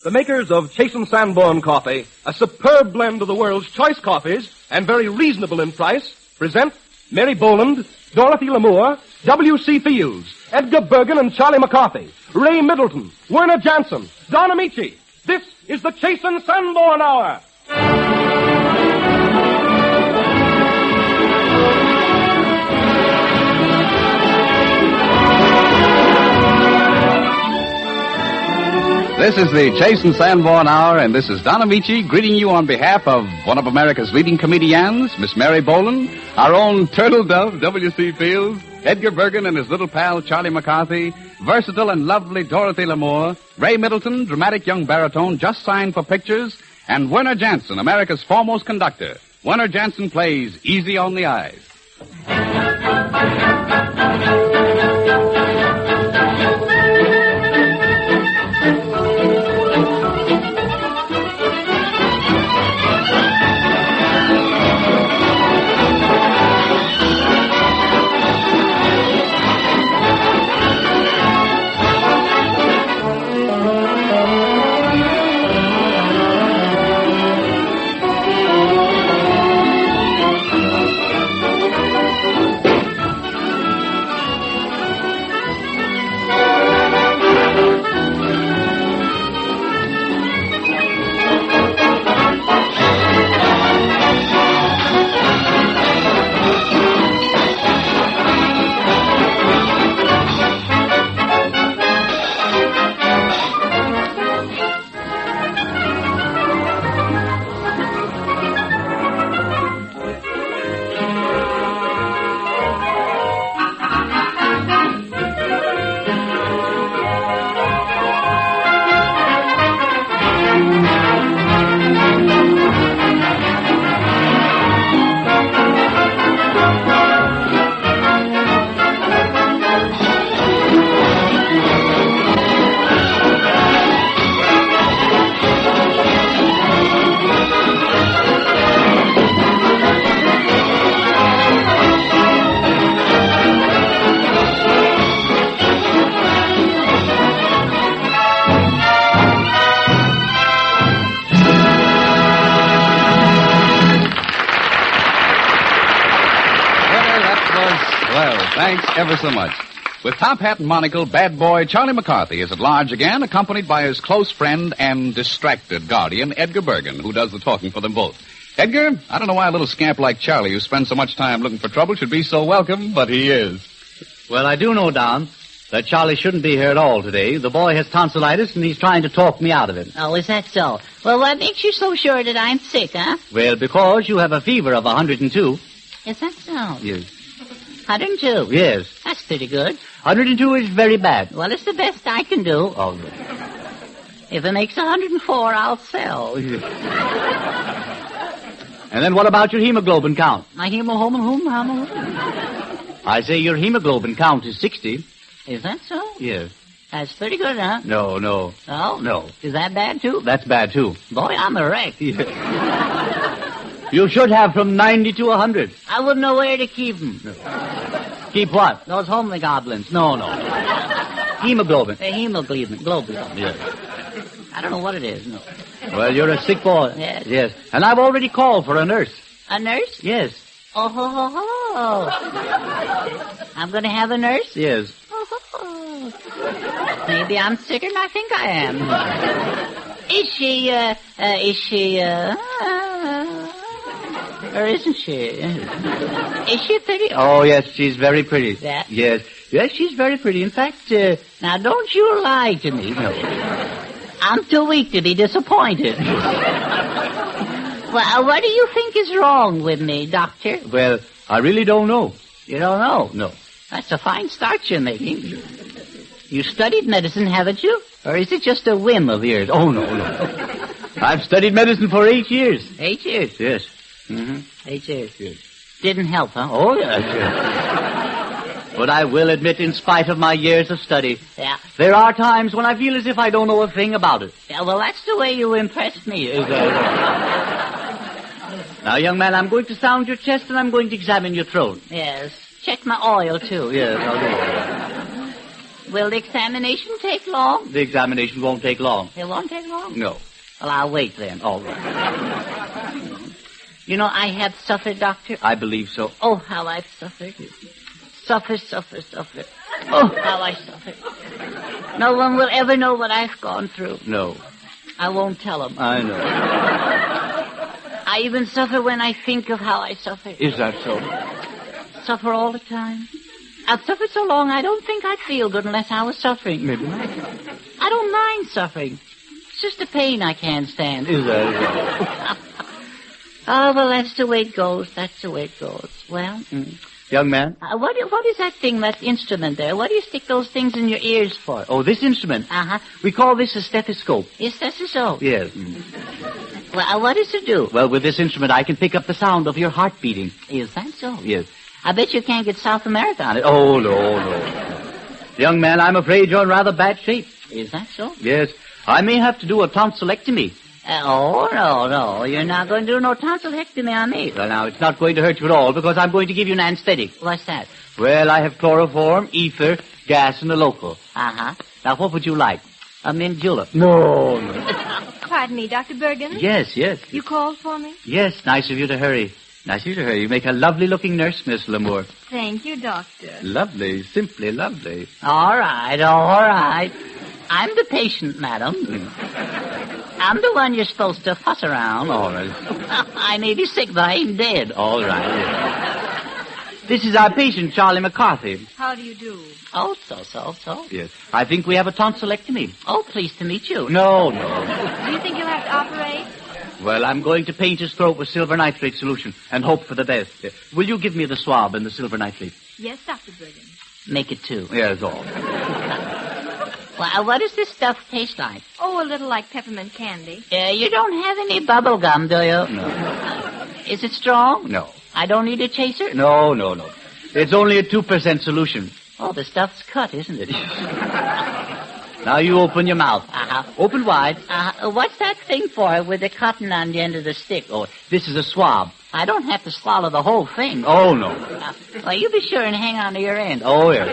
The makers of Chase & Sanborn coffee, a superb blend of the world's choice coffees and very reasonable in price, present Mary Boland, Dorothy Lamour, W.C. Fields, Edgar Bergen and Charlie McCarthy, Ray Middleton, Werner Jansen, Don Amici. This is the Chase & Sanborn Hour. This is the Chase and Sanborn Hour, and this is Don Amici greeting you on behalf of one of America's leading comedians, Miss Mary Boland, our own turtle dove, W.C. Fields, Edgar Bergen and his little pal, Charlie McCarthy, versatile and lovely Dorothy Lamour, Ray Middleton, dramatic young baritone just signed for pictures, and Werner Jansen, America's foremost conductor. Werner Jansen plays Easy on the Eyes. Thanks ever so much. With top hat and monocle, bad boy Charlie McCarthy is at large again, accompanied by his close friend and distracted guardian, Edgar Bergen, who does the talking for them both. Edgar, I don't know why a little scamp like Charlie, who spends so much time looking for trouble, should be so welcome, but he is. Well, I do know, Don, that Charlie shouldn't be here at all today. The boy has tonsillitis, and he's trying to talk me out of it. Oh, is that so? Well, what makes you so sure that I'm sick, huh? Well, because you have a fever of 102. Is that so? Yes. 102? Yes. That's pretty good. 102 is very bad. Well, it's the best I can do. Oh. If it makes 104, I'll sell. And then what about your hemoglobin count? My hemoglobin? I say your hemoglobin count is 60. Is that so? Yes. That's pretty good, huh? No. Oh? No. Is that bad, too? That's bad, too. Boy, I'm a wreck. You should have from 90 to 100. I wouldn't know where to keep them. No. Keep what? Those homely goblins. No. Hemoglobin. Globulin. Yes. I don't know what it is, no. Well, you're a sick boy. Yes. Yes. And I've already called for a nurse. A nurse? Yes. Oh, ho, ho, ho. I'm going to have a nurse? Yes. Oh, ho, ho. Maybe I'm sicker than I think I am. Is she, or isn't she? Is she pretty? Oh, yes, she's very pretty. Yeah? Yes, she's very pretty. In fact, now, don't you lie to me. No. I'm too weak to be disappointed. Well, what do you think is wrong with me, Doctor? Well, I really don't know. You don't know? No. That's a fine start you're making. You studied medicine, haven't you? Or is it just a whim of yours? Oh, no. I've studied medicine for 8 years. 8 years? Yes. 8 years. Yes. Didn't help, huh? Oh, yes. But I will admit, in spite of my years of study, yeah, there are times when I feel as if I don't know a thing about it. Yeah, well, that's the way you impressed me. Now, young man, I'm going to sound your chest and I'm going to examine your throat. Yes. Check my oil, too. Yes, I'll do it. Will the examination take long? The examination won't take long. It won't take long? No. Well, I'll wait then. All right. You know, I have suffered, Doctor. I believe so. Oh, how I've suffered. Suffered. Oh, how I suffered. No one will ever know what I've gone through. No. I won't tell them. I know. I even suffer when I think of how I suffer. Is that so? Suffer all the time. I've suffered so long I don't think I'd feel good unless I was suffering. Maybe not. I don't mind suffering. It's just a pain I can't stand. Is that? Oh, well, that's the way it goes. Well, Young man? what is that thing, that instrument there? What do you stick those things in your ears for? Oh, this instrument? Uh-huh. We call this a stethoscope. Is that so? Yes. Well, what does it do? Well, with this instrument, I can pick up the sound of your heart beating. Is that so? Yes. I bet you can't get South America on it. Oh, no. Young man, I'm afraid you're in rather bad shape. Is that so? Yes. I may have to do a tonsillectomy. No. You're not going to do no tonsillectomy on me. Well, now, it's not going to hurt you at all because I'm going to give you an anesthetic. What's that? Well, I have chloroform, ether, gas, and a local. Uh-huh. Now, what would you like? A mint julep. No. Pardon me, Dr. Bergen? Yes. You called for me? Yes, nice of you to hurry. You make a lovely-looking nurse, Miss Lamour. Thank you, Doctor. Lovely, simply lovely. All right. I'm the patient, madam. I'm the one you're supposed to fuss around. All right. I may be sick, but I ain't dead. All right. This is our patient, Charlie McCarthy. How do you do? Oh, so. Yes. I think we have a tonsillectomy. Oh, pleased to meet you. No. Do you think you'll have to operate? Well, I'm going to paint his throat with silver nitrate solution and hope for the best. Will you give me the swab and the silver nitrate? Yes, Dr. Bergen. Make it two. Yes, all. Well, what does this stuff taste like? Oh, a little like peppermint candy. You don't have any bubble gum, do you? No. Is it strong? No. I don't need a chaser? No. It's only a 2% solution. Oh, the stuff's cut, isn't it? Now you open your mouth. Uh-huh. Open wide. What's that thing for with the cotton on the end of the stick? Oh, this is a swab. I don't have to swallow the whole thing. Oh, no. Well, you be sure and hang on to your end. Oh, yes.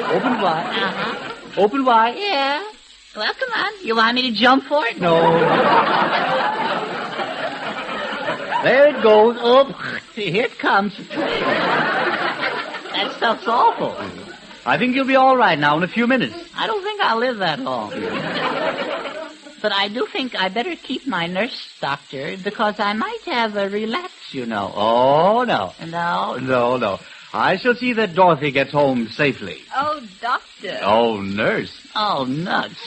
Open wide. Uh-huh. Open wide. Yeah. Well, come on. You want me to jump for it? No. There it goes. Oh, here it comes. That stuff's awful. I think you'll be all right now in a few minutes. I don't think I'll live that long. But I do think I better keep my nurse, doctor, because I might have a relapse, you know. Oh, no. No? No. I shall see that Dorothy gets home safely. Oh, Doctor. Oh, nurse. Oh, nuts.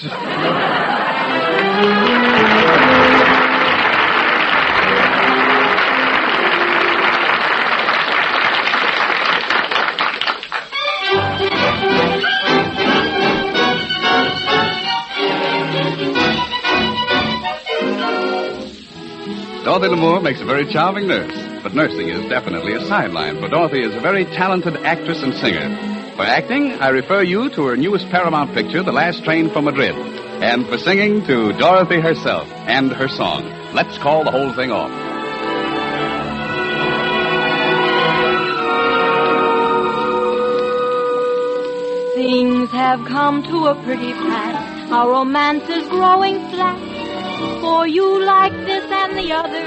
Dorothy Lamour makes a very charming nurse, but nursing is definitely a sideline, for Dorothy is a very talented actress and singer. For acting, I refer you to her newest Paramount picture, The Last Train from Madrid, and for singing to Dorothy herself and her song, Let's Call the Whole Thing Off. Things have come to a pretty pass. Our romance is growing flat. For you like this and the other,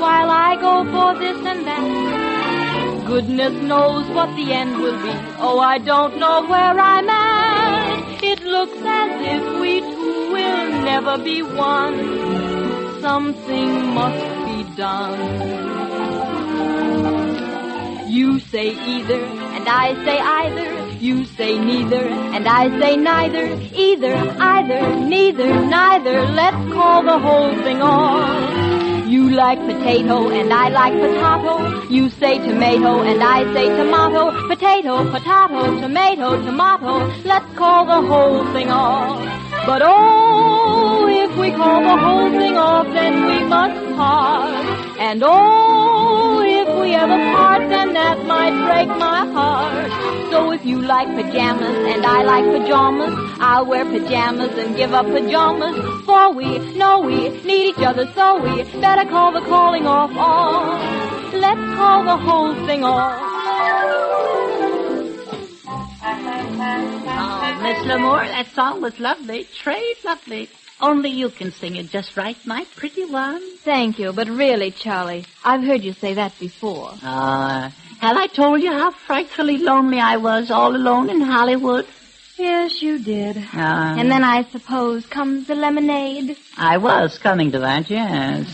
while I go for this and that. Goodness knows what the end will be. Oh, I don't know where I'm at. It looks as if we two will never be one. Something must be done. You say either, and I say either. You say neither, and I say neither. Either, either, neither, neither. Let's call the whole thing off. You like potato, and I like potato. You say tomato, and I say tomato. Potato, potato, tomato, tomato. Let's call the whole thing off. But oh, if we call the whole thing off, then we must part. And oh, if we ever part, then that might break my heart. So if you like pajamas and I like pajamas, I'll wear pajamas and give up pajamas. For we know we need each other, so we better call the calling off. Let's call the whole thing off. Oh, Miss L'Amour, that song was lovely. Trade lovely. Only you can sing it just right, my pretty one. Thank you, but really, Charlie, I've heard you say that before. Have I told you how frightfully lonely I was all alone in Hollywood? Yes, you did. And then I suppose comes the lemonade. I was coming to that, yes.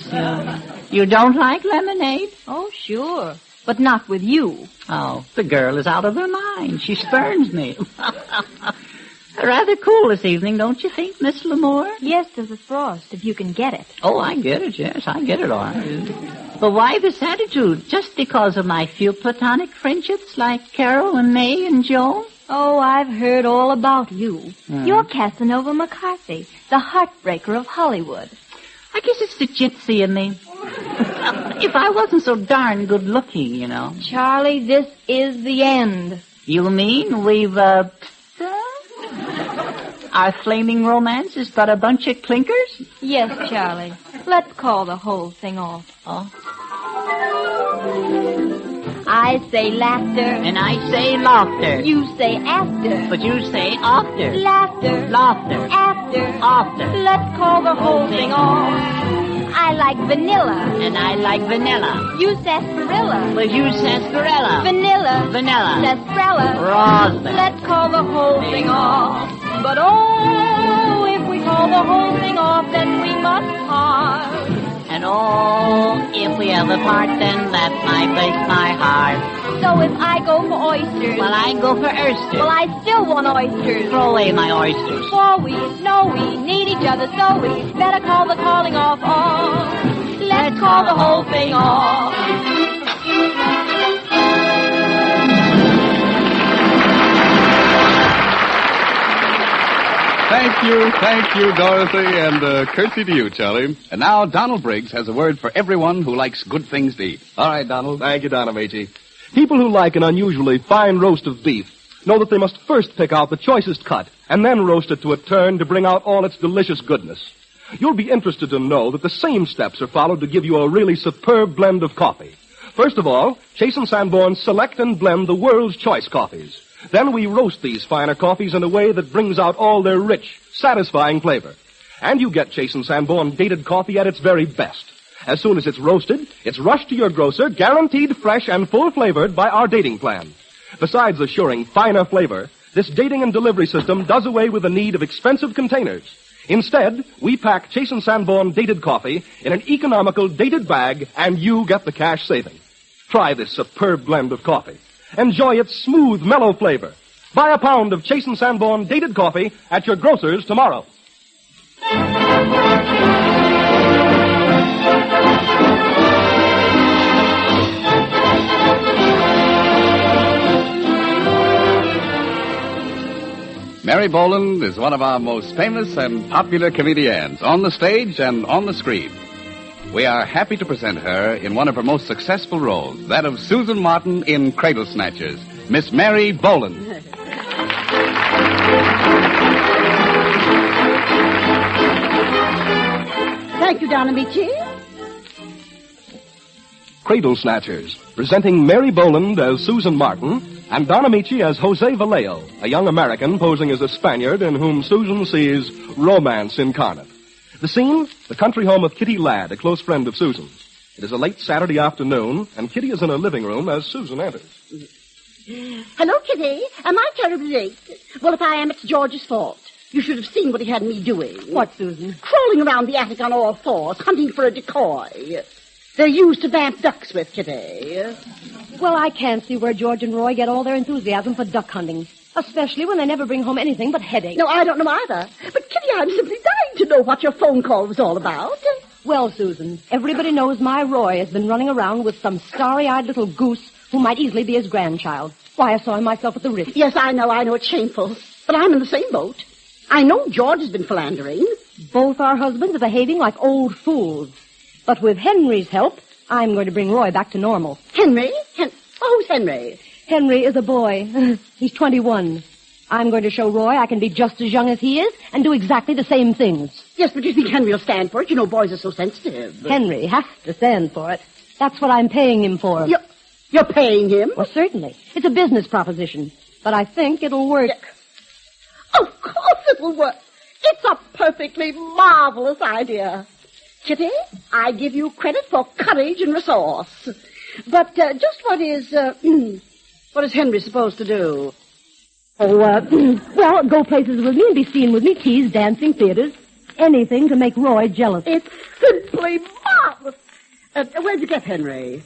You don't like lemonade? Oh, sure. But not with you. Oh, the girl is out of her mind. She spurns me. Rather cool this evening, don't you think, Miss L'Amour? Yes, there's a frost, if you can get it. Oh, I get it, yes. I get it all right. But why this attitude? Just because of my few platonic friendships like Carol and May and Joan? Oh, I've heard all about you. You're Casanova McCarthy, the heartbreaker of Hollywood. I guess it's the gypsy in me. If I wasn't so darn good looking, you know. Charlie, this is the end. You mean we've, our flaming romance is but a bunch of clinkers? Yes, Charlie. Let's call the whole thing off. Oh. I say laughter. And I say laughter. You say after. But you say after. Laughter. Laughter. After. After. Let's call the whole thing off. I like vanilla. And I like vanilla. You sarsaparilla. But you sarsaparilla. Vanilla. Vanilla. Sarsaparilla. Raspberry. Let's call the whole thing off. But oh, if we call the whole thing off, then we must part. And oh, if we ever part, then that might break my heart. So if I go for oysters... Well, I go for oysters. Well, I still want oysters. Throw away my oysters. For we know we need each other, so we better call the calling off. Let's call the whole thing off. Thank you, Dorothy, and curtsy to you, Charlie. And now Donald Briggs has a word for everyone who likes good things to eat. All right, Donald. Thank you, Don Amici. People who like an unusually fine roast of beef know that they must first pick out the choicest cut and then roast it to a turn to bring out all its delicious goodness. You'll be interested to know that the same steps are followed to give you a really superb blend of coffee. First of all, Chase and Sanborn select and blend the world's choice coffees. Then we roast these finer coffees in a way that brings out all their rich, satisfying flavor. And you get Chase and Sanborn dated coffee at its very best. As soon as it's roasted, it's rushed to your grocer, guaranteed fresh and full-flavored by our dating plan. Besides assuring finer flavor, this dating and delivery system does away with the need of expensive containers. Instead, we pack Chase and Sanborn dated coffee in an economical dated bag, and you get the cash saving. Try this superb blend of coffee. Enjoy its smooth, mellow flavor. Buy a pound of Chase and Sanborn dated coffee at your grocer's tomorrow. Mary Boland is one of our most famous and popular comedians, on the stage and on the screen. We are happy to present her in one of her most successful roles, that of Susan Martin in Cradle Snatchers, Miss Mary Boland. Thank you, Don Amici. Cradle Snatchers, presenting Mary Boland as Susan Martin and Don Amici as Jose Vallejo, a young American posing as a Spaniard in whom Susan sees romance incarnate. The scene, the country home of Kitty Ladd, a close friend of Susan's. It is a late Saturday afternoon, and Kitty is in her living room as Susan enters. Hello, Kitty. Am I terribly late? Well, if I am, it's George's fault. You should have seen what he had me doing. What, Susan? Crawling around the attic on all fours, hunting for a decoy. They're used to vamp ducks with, Kitty. Well, I can't see where George and Roy get all their enthusiasm for duck hunting. Especially when they never bring home anything but headaches. No, I don't know either. But, Kitty, I'm simply dying to know what your phone call was all about. Well, Susan, everybody knows my Roy has been running around with some starry-eyed little goose who might easily be his grandchild. Why, I saw him myself at the wrist. Yes, I know, it's shameful. But I'm in the same boat. I know George has been philandering. Both our husbands are behaving like old fools. But with Henry's help, I'm going to bring Roy back to normal. Henry? Who's Henry? Henry is a boy. He's 21. I'm going to show Roy I can be just as young as he is and do exactly the same things. Yes, but you think Henry will stand for it? You know boys are so sensitive. Henry has to stand for it. That's what I'm paying him for. You're paying him? Well, certainly. It's a business proposition. But I think it'll work. Of course it will work. It's a perfectly marvelous idea. Kitty, I give you credit for courage and resource. But just what is Henry supposed to do? Well, go places with me and be seen with me, teas, dancing, theaters. Anything to make Roy jealous. It's simply marvelous. Where'd you get Henry?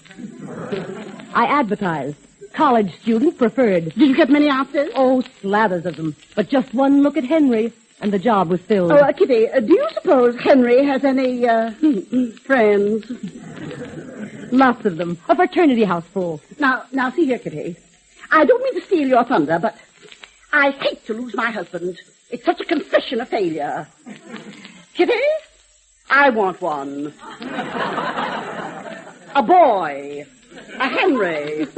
I advertised. College student preferred. Did you get many answers? Oh, slathers of them. But just one look at Henry, and the job was filled. Oh, Kitty, do you suppose Henry has any, friends? Lots of them. A fraternity house full. Now, see here, Kitty. I don't mean to steal your thunder, but I hate to lose my husband. It's such a confession of failure. Kitty, I want one. A boy. A Henry.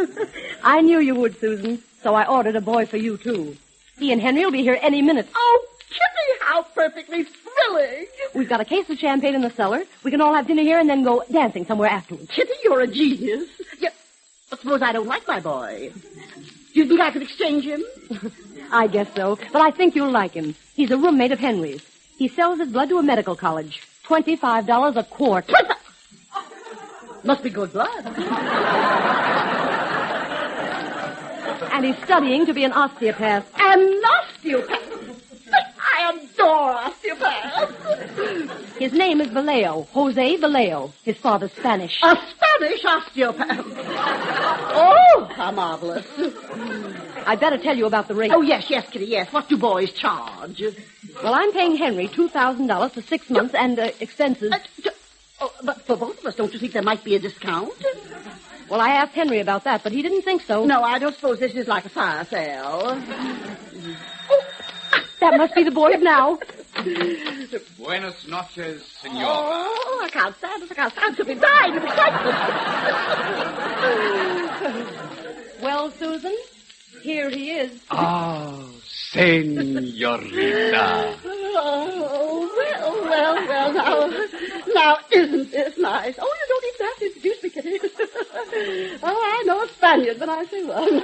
I knew you would, Susan, so I ordered a boy for you, too. He and Henry will be here any minute. Oh, Kitty, how perfectly thrilling. We've got a case of champagne in the cellar. We can all have dinner here and then go dancing somewhere afterwards. Kitty, you're a genius. Yeah, but suppose I don't like my boy. Do you think I could exchange him? I guess so, but I think you'll like him. He's a roommate of Henry's. He sells his blood to a medical college. $25 a quart. Must be good blood. And he's studying to be an osteopath. An osteopath? I adore osteopaths. His name is Vallejo, Jose Vallejo. His father's Spanish. A Spanish osteopath? Oh, how marvelous. I'd better tell you about the rate. Oh, yes, Kitty, yes. What do boys charge? Well, I'm paying Henry $2,000 for 6 months and expenses. But for both of us, don't you think there might be a discount? Well, I asked Henry about that, but he didn't think so. No, I don't suppose this is like a fire sale. That must be the boys now. Buenas noches, senor. Oh, I can't stand it. I can't stand it. She'll be dying of excitement. Well, Susan, here he is. Oh, senorita. Oh, well, now, isn't this nice? Oh, you don't even have to introduce me, Kitty. Oh, I know a Spaniard when I see one.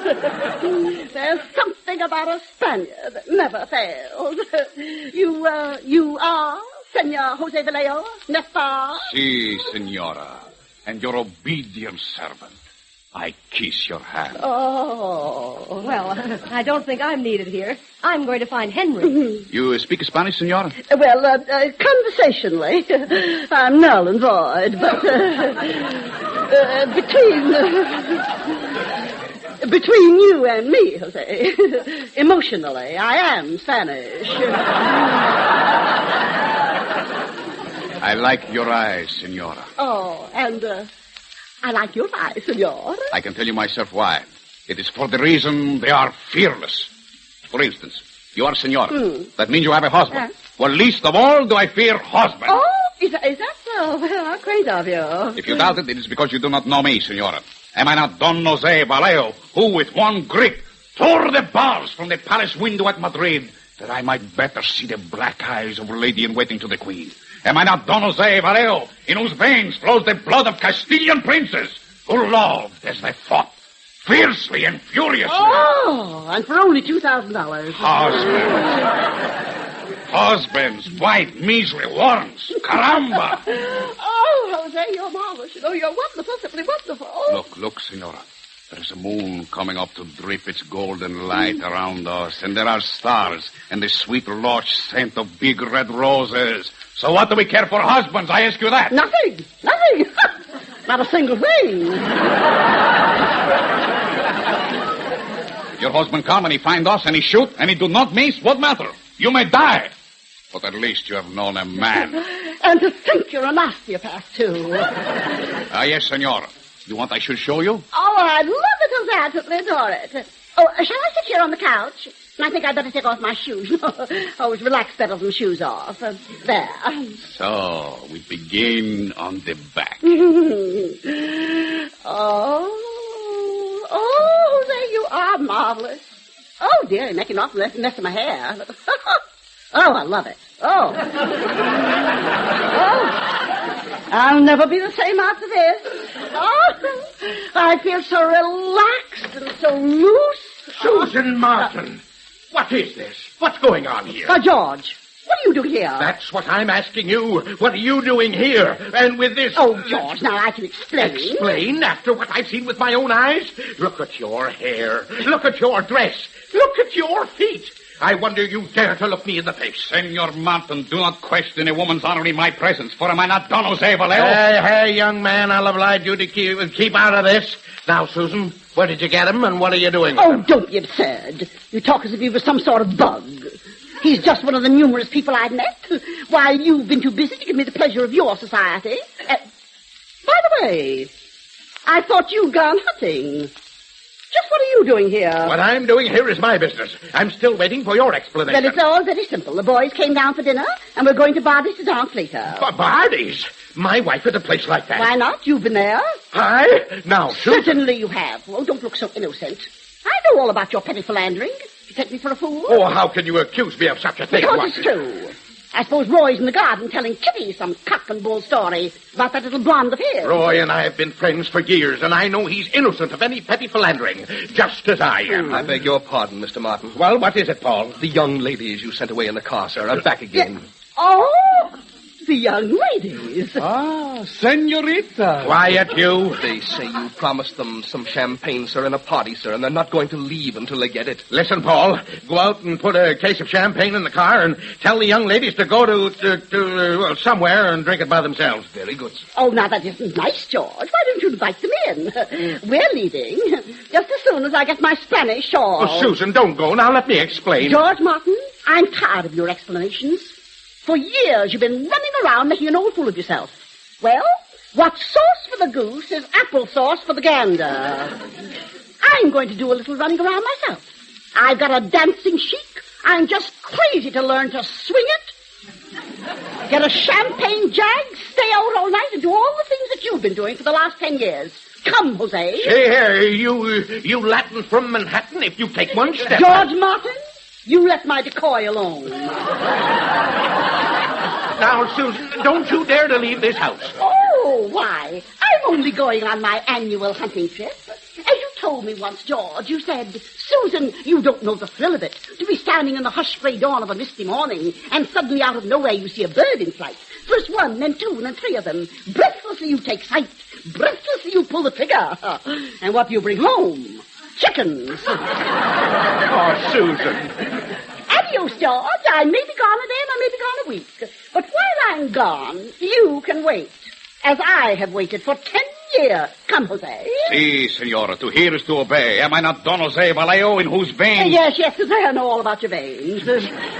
There's something about a Spaniard that never fails. You are Senor Jose Vallejo, n'est-ce pas? Si, senora. And your obedient servant. I kiss your hand. Oh. Well, I don't think I'm needed here. I'm going to find Henry. You speak Spanish, senora? Well, conversationally. I'm null and void, but between you and me, Jose, emotionally, I am Spanish. I like your eyes, senora. Oh, and I like your eyes, senor. I can tell you myself why. It is for the reason they are fearless. For instance, you are senora. That means you have a husband. Well, least of all do I fear husband. Oh, is that so? Well, how great of you. If you doubt it, it is because you do not know me, senora. Am I not Don Jose Vallejo, who with one grip tore the bars from the palace window at Madrid, that I might better see the black eyes of lady-in-waiting to the queen? Am I not Don Jose Vallejo, in whose veins flows the blood of Castilian princes, who loved as they fought, fiercely and furiously? Oh, and for only $2,000. Husbands, white, measly worms, caramba! Oh, Jose, you're marvelous. You know, you're wonderful, simply wonderful. Look, senora. There is a moon coming up to drip its golden light around us, and there are stars and the sweet lush scent of big red roses. So what do we care for husbands? I ask you that. Nothing. Not a single thing. Your husband come and he find us and he shoot and he do not miss. What matter? You may die. But at least you have known a man. And to think you're an osteopath, too. Yes, senora. You want I should show you? Oh, I'd love it, Jose. I simply adore it. Oh, shall I sit here on the couch? I think I'd better take off my shoes. Always relax better than shoes off. There. So, we begin on the back. Oh, Jose, you are marvelous. Oh, dear, you're making an awful mess of my hair. Oh, I love it. Oh. I'll never be the same after this. Oh, I feel so relaxed and so loose. Susan Martin, What is this? What's going on here? George, what are you doing here? That's what I'm asking you. What are you doing here? And with this... Oh, George, now I can explain. Explain? After what I've seen with my own eyes? Look at your hair. Look at your dress. Look at your feet. I wonder you dare to look me in the face. Senor Martin, do not question a woman's honor in my presence, for am I not Don Jose Vallejo? Hey, young man, I'll oblige you to keep out of this. Now, Susan, where did you get him, and what are you doing with him? Don't be absurd. You talk as if he was some sort of bug. He's just one of the numerous people I've met, while you've been too busy to give me the pleasure of your society. By the way, I thought you'd gone hunting. Just what are you doing here? What I'm doing here is my business. I'm still waiting for your explanation. Well, it's all very simple. The boys came down for dinner, and we're going to Bardi's to dance later. Bardi's? My wife at a place like that? Why not? You've been there. I? Now, Susan... Certainly you have. Oh, don't look so innocent. I know all about your petty philandering. You take me for a fool? Oh, how can you accuse me of such a thing? Because it's true. I suppose Roy's in the garden telling Kitty some cock and bull story about that little blonde of his. Roy and I have been friends for years, and I know he's innocent of any petty philandering, just as I am. I beg your pardon, Mr. Martin. Well, what is it, Paul? The young ladies you sent away in the car, sir, are back again. Oh, the young ladies. Senorita. Quiet, you. They say you promised them some champagne, sir, and a party, sir, and they're not going to leave until they get it. Listen, Paul, go out and put a case of champagne in the car and tell the young ladies to go to somewhere and drink it by themselves. Very good, sir. Oh, now that isn't nice, George. Why don't you invite them in? We're leaving just as soon as I get my Spanish shawl. Oh, Susan, don't go. Now let me explain. George Martin, I'm tired of your explanations. For years you've been running around making an old fool of yourself. Well, what's sauce for the goose is applesauce for the gander. I'm going to do a little running around myself. I've got a dancing chic. I'm just crazy to learn to swing it, get a champagne jag, stay out all night, and do all the things that you've been doing for the last 10 years. Come, Jose. Here, you Latin from Manhattan, if you take one step... George Martin, you let my decoy alone. Now, Susan, don't you dare to leave this house. Oh, why? I'm only going on my annual hunting trip. As you told me once, George, you said, Susan, you don't know the thrill of it. To be standing in the hushed gray dawn of a misty morning, and suddenly out of nowhere you see a bird in flight. First one, then two, and then three of them. Breathlessly you take sight. Breathlessly you pull the trigger. And what do you bring home? Chickens. Oh, Susan. Adios, George. I may be gone a day and I may be gone a week. But while I'm gone, you can wait. As I have waited for 10 years. Come, Jose. Si, senora. To hear is to obey. Am I not Don Jose Vallejo, in whose veins... Yes, I know all about your veins.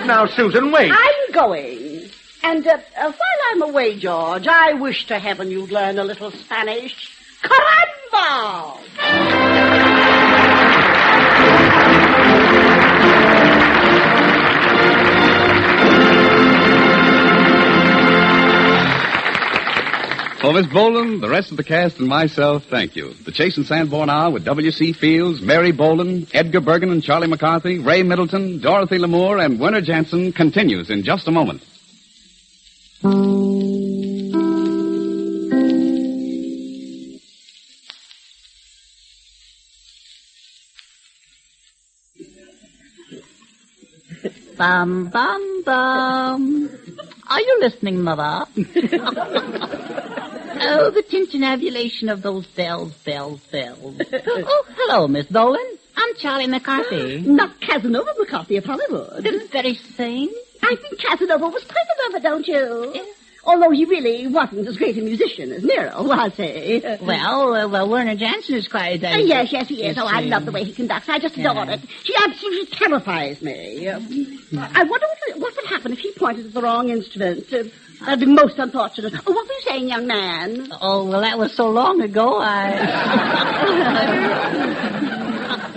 Now, Susan, wait. I'm going. And while I'm away, George, I wish to heaven you'd learn a little Spanish. Caramba! So, Miss Boland, the rest of the cast and myself, thank you. The Chase and Sanborn Hour with W.C. Fields, Mary Boland, Edgar Bergen and Charlie McCarthy, Ray Middleton, Dorothy Lamour, and Werner Jansen continues in just a moment. Bum, bum, bum. Are you listening, Mother? Oh, the tintinnabulation of those bells. Oh, hello, Miss Boland. I'm Charlie McCarthy. Not Casanova McCarthy of Hollywood. The very same? I think Casanova was quite a lover, don't you? Yes. Although he really wasn't as great a musician as Nero, was he? Well, Werner Jansen is quite... Yes, he is. Oh, I love the way he conducts. I just adore it. She absolutely terrifies me. I wonder what would happen if he pointed at the wrong instrument. That'd be most unfortunate. Oh, what were you saying, young man? Oh, well, that was so long ago,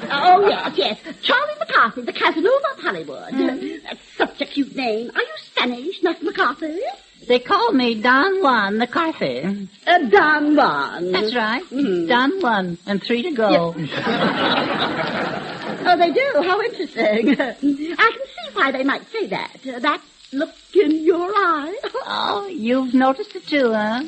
Oh, yes. Charlie McCarthy, the Casanova of Hollywood. That's such a cute name. Are you Spanish, not McCarthy? They call me Don Juan McCarthy. Don Juan. That's right. Don Juan, and 3 to go. Oh, they do? How interesting. I can see why they might say that. That look in your eye. Oh, you've noticed it too, huh?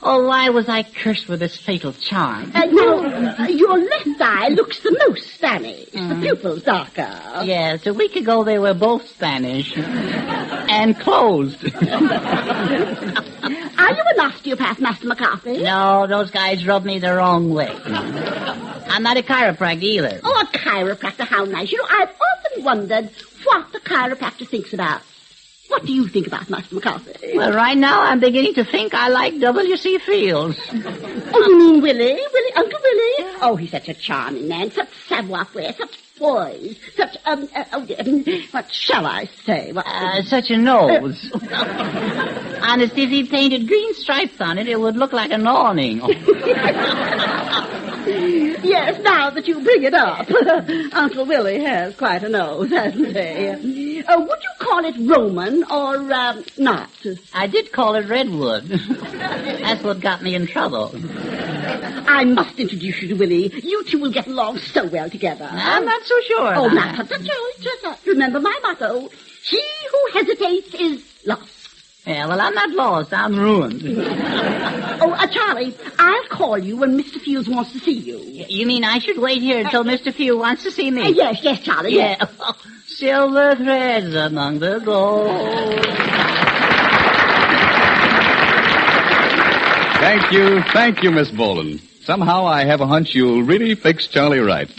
Oh, why was I cursed with this fatal charm? Now, your left eye looks the most Spanish. The pupil's darker. Yes, a week ago they were both Spanish. And closed. Are you an osteopath, Master McCarthy? No, those guys rub me the wrong way. I'm not a chiropractor either. Oh, a chiropractor, how nice. You know, I've often wondered what the chiropractor thinks about. What do you think about Master McCarthy? Well, right now I'm beginning to think I like W.C. Fields. Oh, you mean Willie? Uncle Willie? Oh, he's such a charming man, such savoir-faire, such poise, such, what shall I say? Such a nose. Honest, if he painted green stripes on it, it would look like an awning. Yes, now that you bring it up, Uncle Willie has quite a nose, hasn't he? Would you call it Roman or not? I did call it Redwood. That's what got me in trouble. I must introduce you to Willie. You two will get along so well together. I'm not so sure. Oh, not just remember my motto. He who hesitates is lost. Yeah, well, I'm not lost. I'm ruined. Charlie, I'll call you when Mr. Fields wants to see you. You mean I should wait here until Mr. Fields wants to see me? Yes, Charlie, yes. Yeah. Silver threads among the gold. Thank you, Miss Boland. Somehow I have a hunch you'll really fix Charlie right.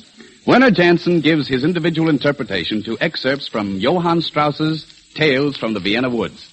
Werner Jansen gives his individual interpretation to excerpts from Johann Strauss's Tales from the Vienna Woods.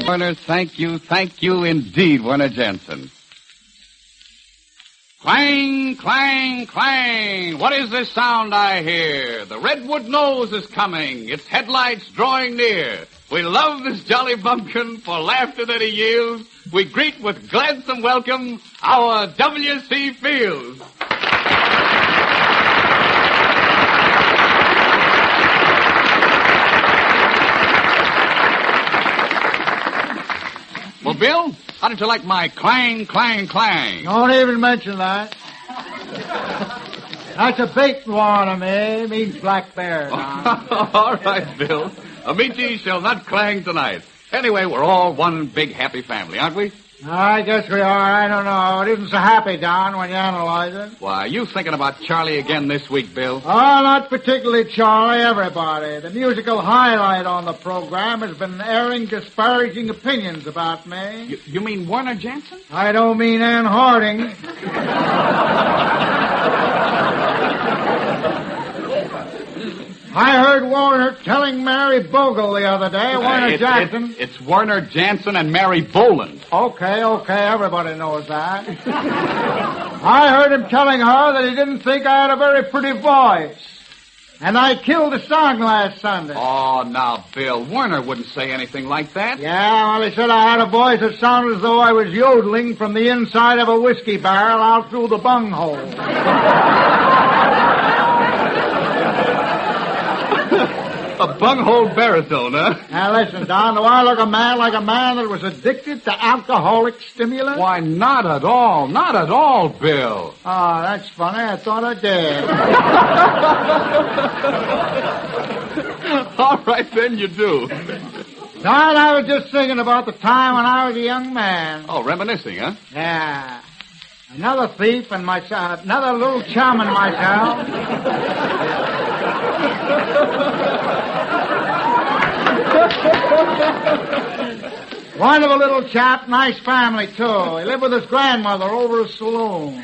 Werner, thank you indeed, Werner Jansen. Clang, clang, clang. What is this sound I hear? The Redwood Nose is coming, its headlights drawing near. We love this jolly bumpkin for laughter that he yields. We greet with gladsome welcome our W.C. Fields. Well, Bill, how did you like my clang, clang, clang? Don't even mention that. That's a bait one of me. Means black bear. All right, Bill. Amici shall not clang tonight. Anyway, we're all one big happy family, aren't we? I guess we are. I don't know. It isn't so happy, Don, when you analyze it. Why, you thinking about Charlie again this week, Bill? Oh, not particularly Charlie, everybody. The musical highlight on the program has been airing disparaging opinions about me. You mean Werner Jansen? I don't mean Ann Harding. I heard Warner telling Mary Bogle the other day, Werner Jansen. It's Werner Jansen and Mary Boland. Okay, everybody knows that. I heard him telling her that he didn't think I had a very pretty voice. And I killed the song last Sunday. Oh, now, Bill, Werner wouldn't say anything like that. Yeah, well, he said I had a voice that sounded as though I was yodeling from the inside of a whiskey barrel out through the bunghole. A bunghole baritone, huh? Now, listen, Don, do I look like a man that was addicted to alcoholic stimulants? Why, not at all. Not at all, Bill. Oh, that's funny. I thought I did. All right, then you do. Don, I was just thinking about the time when I was a young man. Oh, reminiscing, huh? Yeah. Another thief and myself, another little chum and myself. One of a little chap, nice family, too. He lived with his grandmother over a saloon.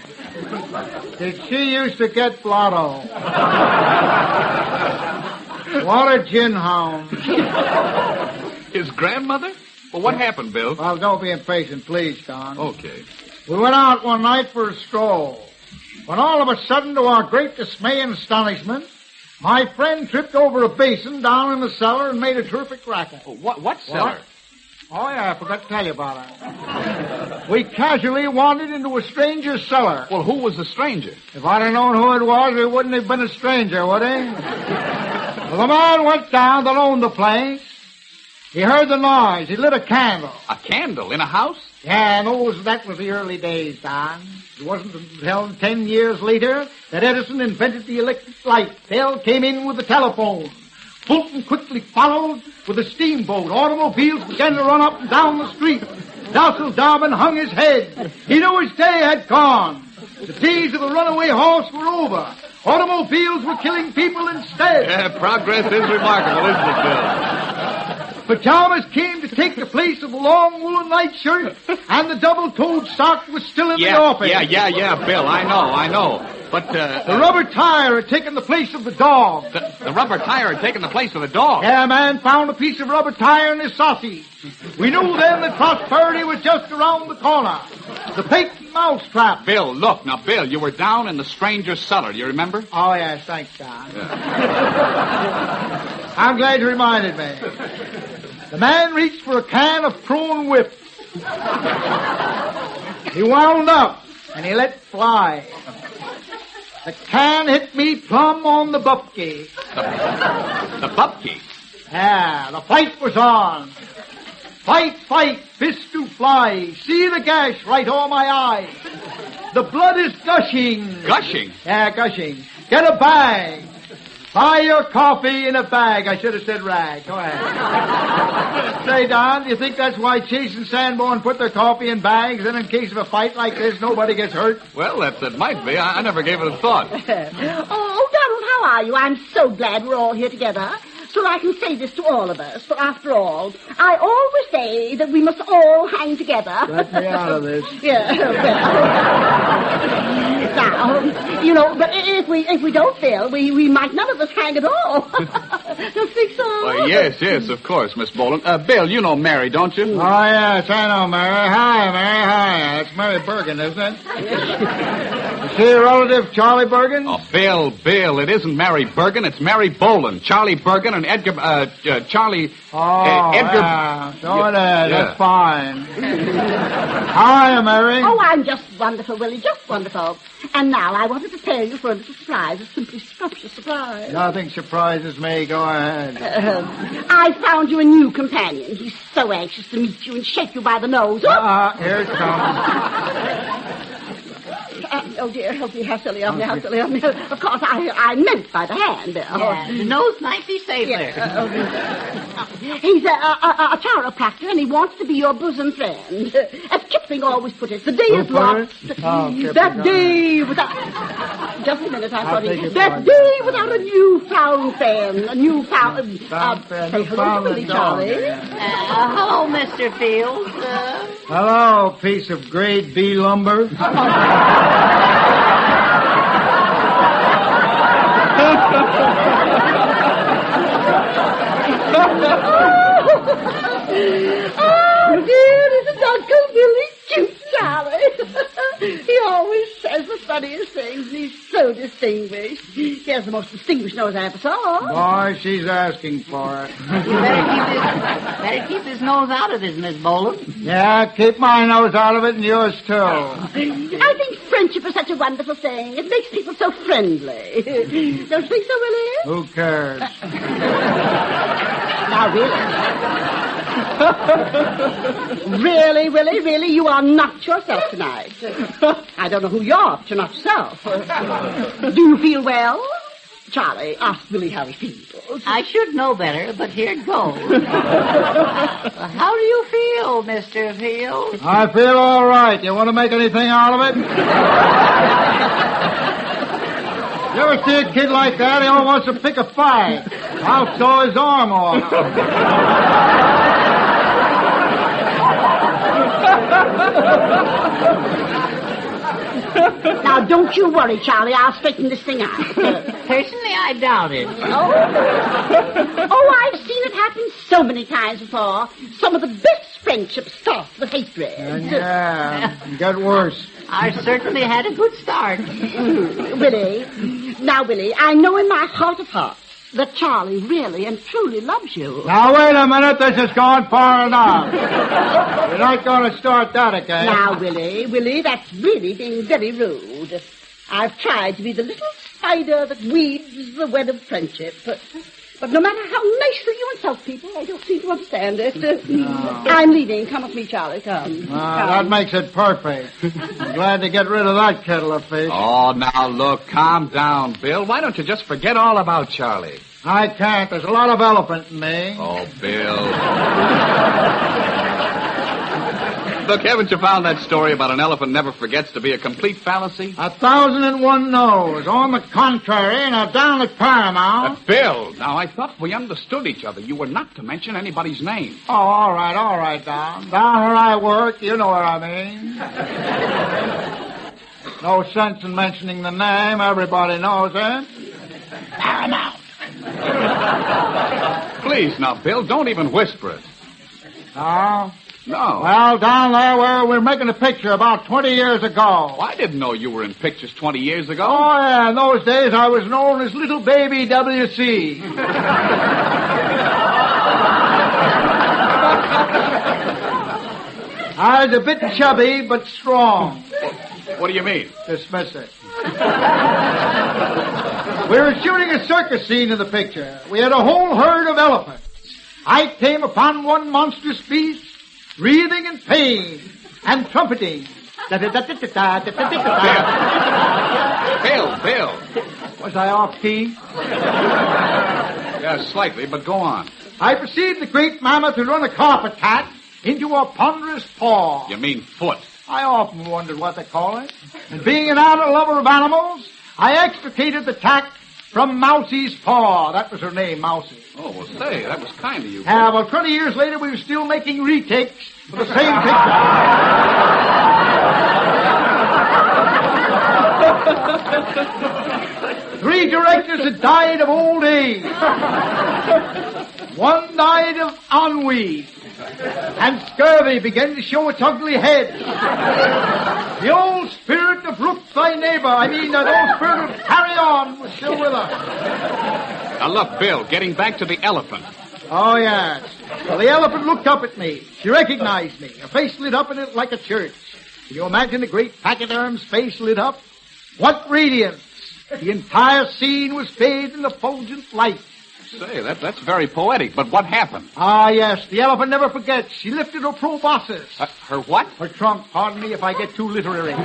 Did she used to get blotto? What a gin hound. His grandmother? Well, what happened, Bill? Well, don't be impatient, please, Don. Okay. We went out one night for a stroll, when all of a sudden, to our great dismay and astonishment, My friend tripped over a basin down in the cellar and made a terrific racket. What cellar? Oh, yeah, I forgot to tell you about it. We casually wandered into a stranger's cellar. Well, who was the stranger? If I'd have known who it was, it wouldn't have been a stranger, would he? Well, the man went down that owned the place. He heard the noise. He lit a candle. A candle in a house? Yeah, that was the early days, Don. It wasn't until 10 years later that Edison invented the electric light. Bell came in with the telephone. Fulton quickly followed with a steamboat. Automobiles began to run up and down the street. Docile Dobbin hung his head. He knew his day had gone. The days of the runaway horse were over. Automobiles were killing people instead. Yeah, progress is remarkable, isn't it, Bill? Pajamas came to take the place of a long woolen nightshirt, and the double-toed sock was still in the office. Yeah, Bill, I know. But, the rubber tire had taken the place of the dog. The rubber tire had taken the place of the dog? Yeah, a man found a piece of rubber tire in his sausage. We knew then that prosperity was just around the corner. The patent mousetrap. Bill, look. Now, Bill, you were down in the stranger's cellar. Do you remember? Oh, yes, thanks, Don. I'm glad you reminded me. The man reached for a can of prune whip. He wound up, and he let fly. The can hit me plumb on the bupkey. The bupkey? Yeah, the fight was on. Fight, fist to fly. See the gash right o'er my eye. The blood is gushing. Gushing? Yeah, gushing. Get a bag. Buy your coffee in a bag. I should have said rag. Go ahead. Say, Don, do you think that's why Chase and Sanborn put their coffee in bags, and in case of a fight like this, nobody gets hurt? Well, that might be. I never gave it a thought. Oh, Donald, how are you? I'm so glad we're all here together. So I can say this to all of us, for after all, I always say that we must all hang together. Let me out of this. Yeah, well. Now, you know, but if we don't, Bill, we might none of us hang at all. Don't think so? Well, yes, of course, Miss Boland. Bill, you know Mary, don't you? Oh, yes, I know Mary. Hi, Mary. Hi. That's Mary Bergen, isn't it? Is she a relative, Charlie Bergen? Oh, Bill, it isn't Mary Bergen. It's Mary Boland. Charlie Bergen and Edgar, Charlie... Edgar... Yeah. So it is. That's fine. How are you, Mary? Oh, I'm just wonderful, Willie, just wonderful. And now I wanted to prepare you for a little surprise, a simply scrumptious surprise. Nothing surprises me. Go ahead. I found you a new companion. He's so anxious to meet you and shake you by the nose. Here it comes. Oh, dear, how silly of me. Of course, I meant by the hand, Bill. Yeah, the nose might be safer. He's a chiropractor, and he wants to be your bosom friend. As Kipling always put it, the day is lost. That day without... Just a minute, I'm sorry. That day without a newfound friend. A newfound... Say hello to Willie, Charlie. Hello, Mr. Fields. Hello, piece of grade B lumber. Oh, dear, isn't Uncle Billy cute, Charlie? He always says the funniest things. He's so distinguished. He has the most distinguished nose I ever saw. Boy, she's asking for it. Better keep his nose out of this, Miss Boland. Yeah, keep my nose out of it and yours, too. I think friendship is such a wonderful thing. It makes people so friendly. Don't you think so, Willie? Who cares? Now, really, Willie, you are not yourself tonight. I don't know who you're, but you're not yourself. Do you feel well? Charlie, ask Willie how he feels. I should know better, but here it goes. How do you feel, Mr. Fields? I feel all right. You want to make anything out of it? You ever see a kid like that? He always wants to pick a fight. I'll saw his arm off. Now, don't you worry, Charlie. I'll straighten this thing out. Personally, I doubt it. Oh, I've seen it happen so many times before. Some of the best friendships start with hatred. Yeah, it got worse. I certainly had a good start. Willie, Now, Willie, I know in my heart of hearts that Charlie really and truly loves you. Now, wait a minute. This has gone far enough. You're not going to start that again. Now, Willie, that's really being very rude. I've tried to be the little spider that weaves the web of friendship, but no matter how nicely you insult people, I don't seem to understand it. No. I'm leaving. Come with me, Charlie. Come. Come. That makes it perfect. I'm glad to get rid of that kettle of fish. Oh, now, look, calm down, Bill. Why don't you just forget all about Charlie? I can't. There's a lot of elephant in me. Oh, Bill. Look, haven't you found that story about an elephant never forgets to be a complete fallacy? 1,001 no's. On the contrary, now down at Paramount. Bill, now I thought we understood each other. You were not to mention anybody's name. Oh, all right, Don. Down where I work, you know what I mean. No sense in mentioning the name. Everybody knows it. Paramount. Please, now, Bill, don't even whisper it. No? No. Well, down there where we're making a picture about 20 years ago. Oh, I didn't know you were in pictures 20 years ago. Oh, yeah. In those days, I was known as Little Baby W.C. I was a bit chubby, but strong. What do you mean? Dismiss it. We were shooting a circus scene in the picture. We had a whole herd of elephants. I came upon one monstrous beast, breathing in pain and trumpeting. Bill. Was I off key? Yeah, slightly, but go on. I perceived the great mammoth to run a carpet cat into a ponderous paw. You mean foot. I often wondered what they call it. And being an animal lover of animals, I extricated the tack from Mousie's paw. That was her name, Mousie. Oh, well, say, that was kind of you. Yeah, well, 20 years later, we were still making retakes for the same picture. 3 directors had died of old age. 1 died of ennui. And scurvy began to show its ugly head. The old spirit of Rook thy neighbor, the old spirit of Carry On was still with us. Now look, Bill, getting back to the elephant. Oh, yes. Well, the elephant looked up at me. She recognized me. Her face lit up in it like a church. Can you imagine the great pachyderm's face lit up? What radiance! The entire scene was bathed in effulgent light. Say, that's very poetic, but what happened? Ah, yes, the elephant never forgets. She lifted her proboscis. Her what? Her trunk, pardon me if I get too literary.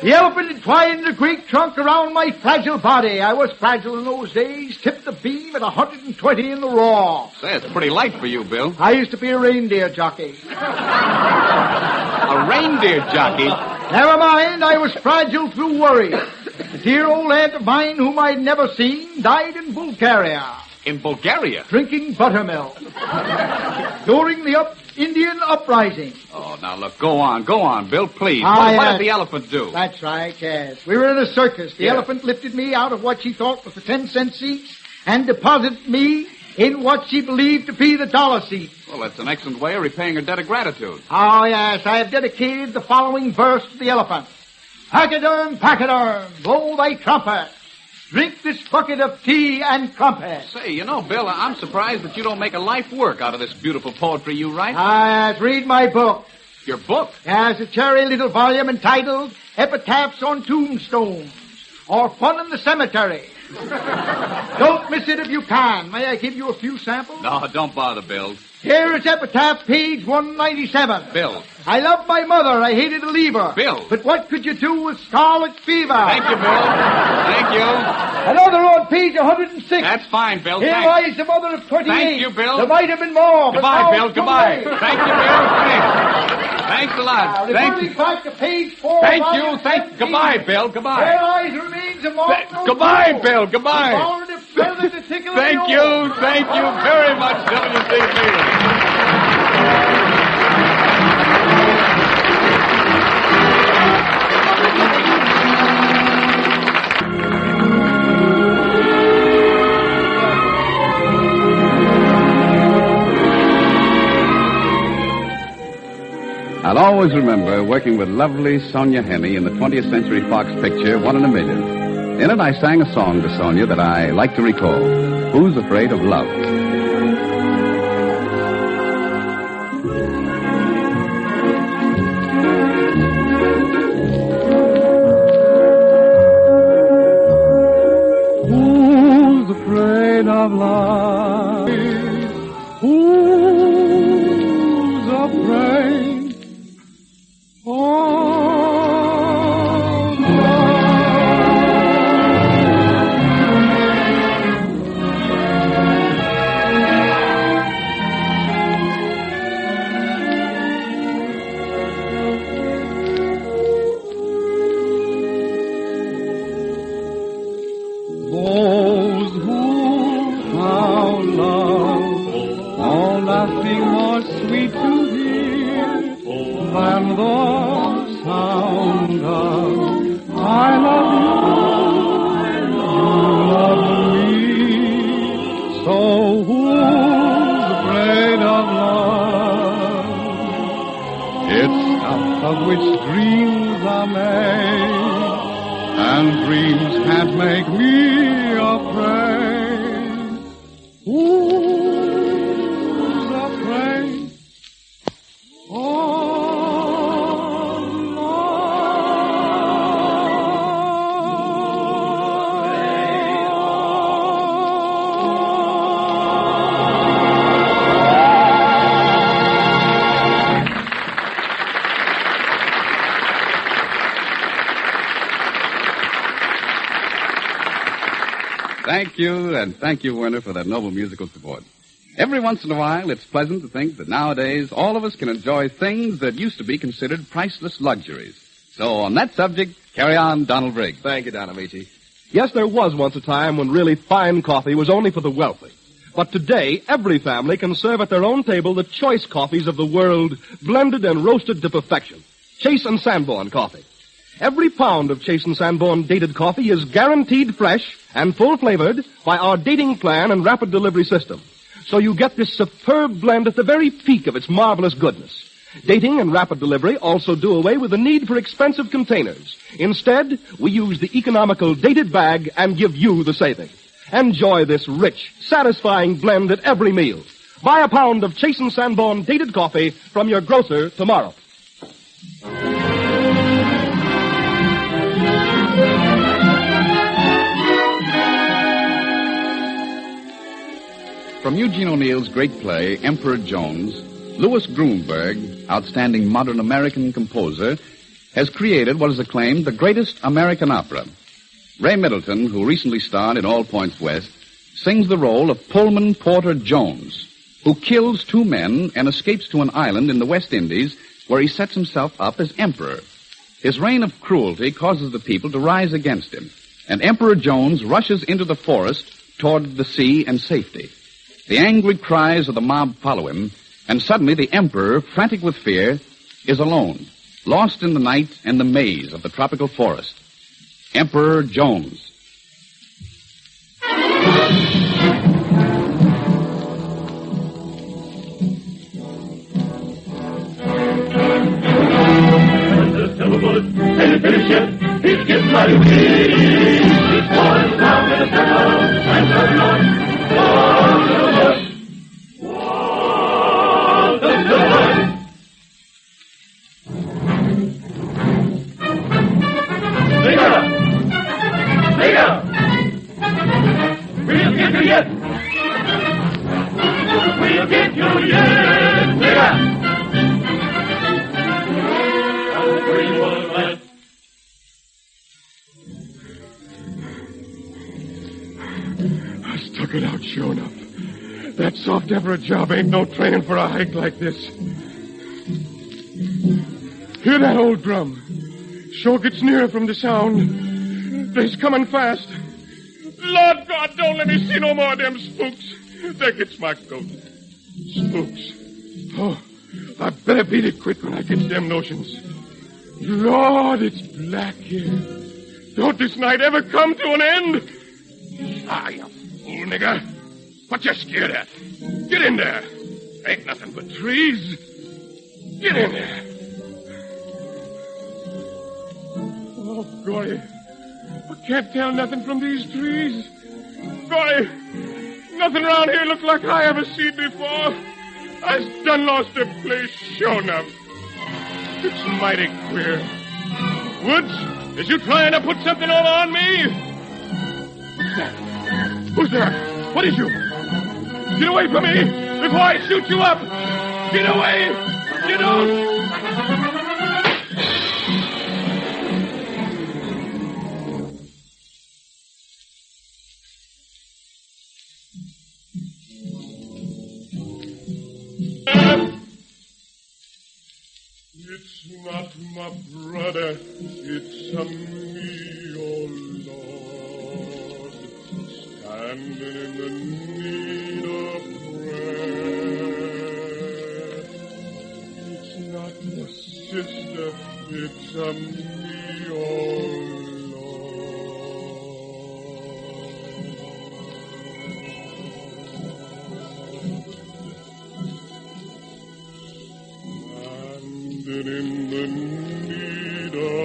The elephant entwined the great trunk around my fragile body. I was fragile in those days, tipped the beam at 120 in the raw. Say, it's pretty light for you, Bill. I used to be a reindeer jockey. A reindeer jockey? Never mind, I was fragile through worry. A dear old aunt of mine whom I'd never seen died in Bulgaria. In Bulgaria? Drinking buttermilk. During the Indian uprising. Oh, now look, go on, Bill, please. Yes. What did the elephant do? That's right, yes. We were in a circus. The elephant lifted me out of what she thought was the 10-cent seats and deposited me in what she believed to be the dollar seat. Well, that's an excellent way of repaying her debt of gratitude. Oh, yes, I have dedicated the following verse to the elephant. Pachyderm, blow thy trumpet. Drink this bucket of tea and crumpet. Say, Bill, I'm surprised that you don't make a life work out of this beautiful poetry you write. Yes, read my book. Your book? Yes, a cherry little volume entitled Epitaphs on Tombstones, or Fun in the Cemetery. Don't miss it if you can. May I give you a few samples? No, don't bother, Bill. Here is epitaph, page 197. Bill. I loved my mother. I hated to leave her. Bill. But what could you do with scarlet fever? Thank you, Bill. Thank you. Another on page 106. That's fine, Bill. Here lies the mother of 28. Thank you, Bill. There might have been more. Goodbye, Bill. Goodbye. Thank you, Bill. Thanks a lot. Thank you. Back to page 4. Thank you. Goodbye, Bill. Goodbye. Here lies remains of Mortimer. Goodbye, Bill. Goodbye. Thank you very much, W.C. Fields. I'll always remember working with lovely Sonja Henie in the 20th Century Fox picture, 1 in a Million. In it, I sang a song to Sonja that I like to recall. Who's Afraid of Love? Who's afraid of love? Who's afraid of those who found love, all nothing more sweet to hear than the sound of I love you, you love me. So who's afraid of love? It's stuff of which dreams are made, and dreams can't make me afraid. Who's afraid of Thank you, and thank you, Werner, for that noble musical support. Every once in a while, it's pleasant to think that nowadays all of us can enjoy things that used to be considered priceless luxuries. So on that subject, carry on, Donald Briggs. Thank you, Don Amici. Yes, there was once a time when really fine coffee was only for the wealthy. But today, every family can serve at their own table the choice coffees of the world, blended and roasted to perfection. Chase and Sanborn coffee. Every pound of Chase and Sanborn dated coffee is guaranteed fresh and full-flavored by our dating plan and rapid delivery system. So you get this superb blend at the very peak of its marvelous goodness. Dating and rapid delivery also do away with the need for expensive containers. Instead, we use the economical dated bag and give you the saving. Enjoy this rich, satisfying blend at every meal. Buy a pound of Chase and Sanborn dated coffee from your grocer tomorrow. From Eugene O'Neill's great play, Emperor Jones, Louis Grunberg, outstanding modern American composer, has created what is acclaimed the greatest American opera. Ray Middleton, who recently starred in All Points West, sings the role of Pullman Porter Jones, who kills 2 men and escapes to an island in the West Indies where he sets himself up as emperor. His reign of cruelty causes the people to rise against him, and Emperor Jones rushes into the forest toward the sea and safety. The angry cries of the mob follow him, and suddenly the emperor, frantic with fear, is alone, lost in the night and the maze of the tropical forest. Emperor Jones. He's getting mighty weak. He's falling down in a circle and turning on. We'll get you yet. We'll get you yet. I stuck it out, sure enough. That soft Emperor job ain't no training for a hike like this. Hear that old drum? Sure gets nearer from the sound. They's coming fast. Lord God, don't let me see no more of them spooks. There gets my coat. Spooks. Oh, I better beat it quick when I get to them notions. Lord, it's black here. Don't this night ever come to an end? Ah, you fool nigger. What you scared at? Get in there. Ain't nothing but trees. Get in there. Oh, Gory. I can't tell nothing from these trees. Gory, nothing around here look like I ever seen before. I done lost a place, sure enough. It's mighty queer. Woods, is you trying to put something over on me? What's that? Who's there? What is you? Get away from me before I shoot you up! Get away! You don't! It's not my brother, it's me, oh Lord, standing in the need of prayer. It's not my sister, it's me, oh in the need of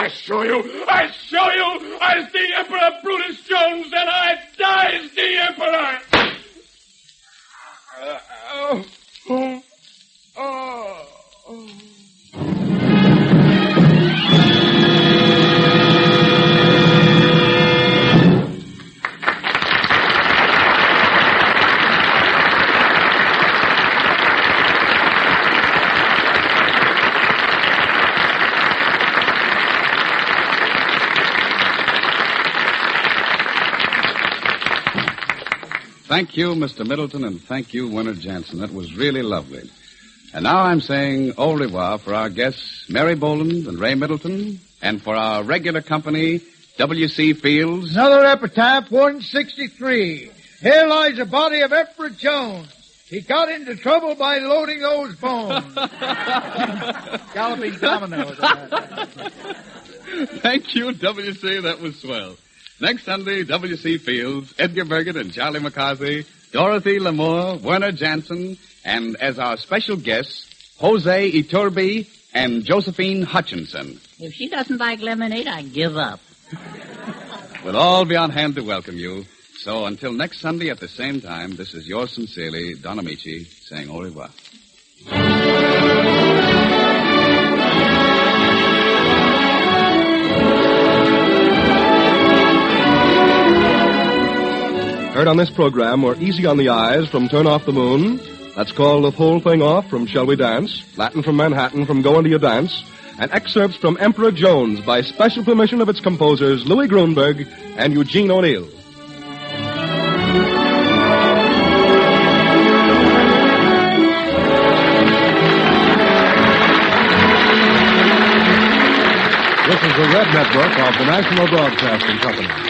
I show you, I's the Emperor Brutus Jones, and I dies the Emperor! Thank you, Mr. Middleton, and thank you, Winter Jansen. That was really lovely. And now I'm saying au revoir for our guests, Mary Boland and Ray Middleton, and for our regular company, W.C. Fields. Another epitaph, 163. Here lies the body of Emperor Jones. He got into trouble by loading those bones. Galloping dominoes. Thank you, W.C. That was swell. Next Sunday, W.C. Fields, Edgar Bergen and Charlie McCarthy, Dorothy Lamour, Werner Jansen, and as our special guests, Jose Iturbe and Josephine Hutchinson. If she doesn't like lemonade, I give up. We'll all be on hand to welcome you. So until next Sunday at the same time, this is yours sincerely, Don Amici, saying au revoir. Heard on this program were Easy on the Eyes from Turn Off the Moon. That's called The Whole Thing Off from Shall We Dance? Latin from Manhattan from Go Into Your Dance. And excerpts from Emperor Jones by special permission of its composers Louis Grunberg and Eugene O'Neill. This is the Red Network of the National Broadcasting Company.